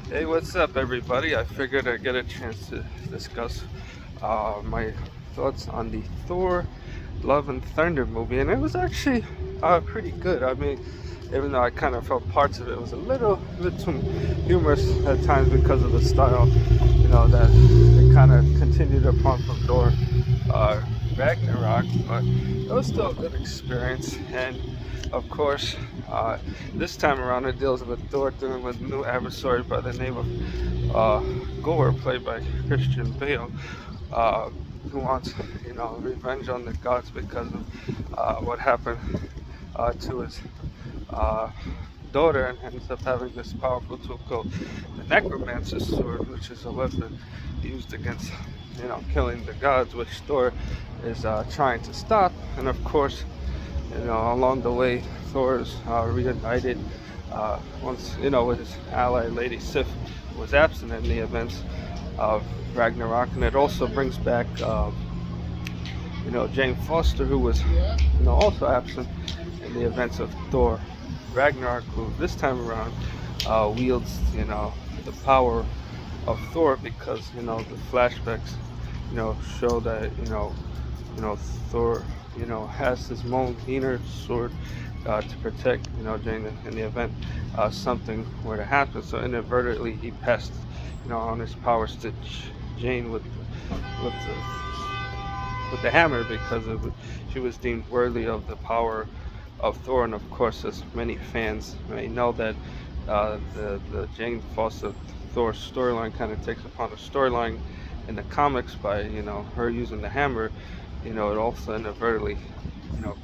Hey, what's up, everybody? I figured I'd get a chance to discuss my thoughts on the Thor Love and Thunder movie, and it was actually pretty good. I mean, even though I kind of felt parts of it was a little bit too humorous at times because of the style, that they kind of continued upon from Thor Ragnarok, but it was still a good experience. And of course, this time around it deals with Thor dealing with a new adversary by the name of Gore, played by Christian Bale, uh, who wants, revenge on the gods because of what happened to his uh, daughter, and ends up having this powerful tool called the Necromancer's Sword, which is a weapon used against, killing the gods, which Thor is trying to stop. And of course, along the way, Thor is reunited once, with his ally, Lady Sif, who was absent in the events of Ragnarok. And it also brings back, Jane Foster, who was, also absent in the events of Thor Ragnarok, who this time around wields, the power of Thor because, the flashbacks, show that, Thor, has his Mjolnir sword to protect, Jane in the event something were to happen. So inadvertently, he passed, on his powers to Jane with the hammer because she was deemed worthy of the power of Thor. And of course, as many fans may know, that the Jane Foster Thor storyline kind of takes upon a storyline in the comics by her using the hammer. It also inadvertently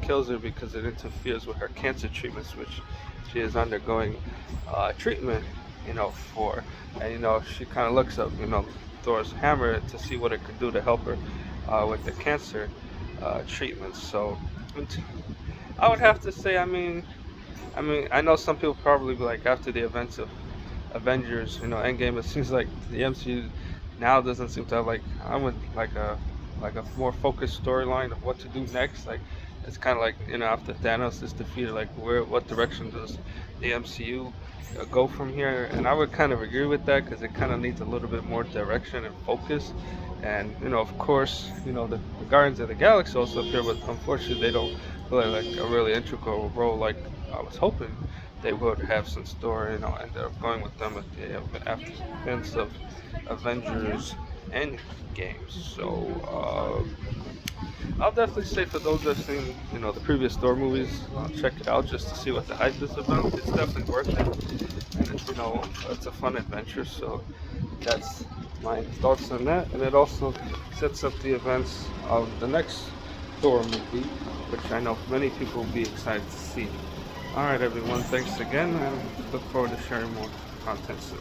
kills her because it interferes with her cancer treatments, which she is undergoing treatment for. And she kind of looks up Thor's hammer to see what it could do to help her with the cancer treatments. So I would have to say, I know some people probably be like, after the events of Avengers, Endgame, it seems like the MCU now doesn't seem to have, like, I would like a more focused storyline of what to do next. Like, it's kind of like, after Thanos is defeated, like, what direction does the MCU go from here? And I would kind of agree with that because it kind of needs a little bit more direction and focus. And of course, the Guardians of the Galaxy also appear, but unfortunately they don't play like a really integral role like I was hoping they would have, since Thor, ended up going with them at the after events of Avengers Endgame. So I'll definitely say, for those that have seen, the previous Thor movies, check it out just to see what the hype is about. It's definitely worth it, and it's a fun adventure. So that's my thoughts on that, and it also sets up the events of the next Thor movie, which I know many people will be excited to see. All right, everyone, thanks again, and look forward to sharing more content soon.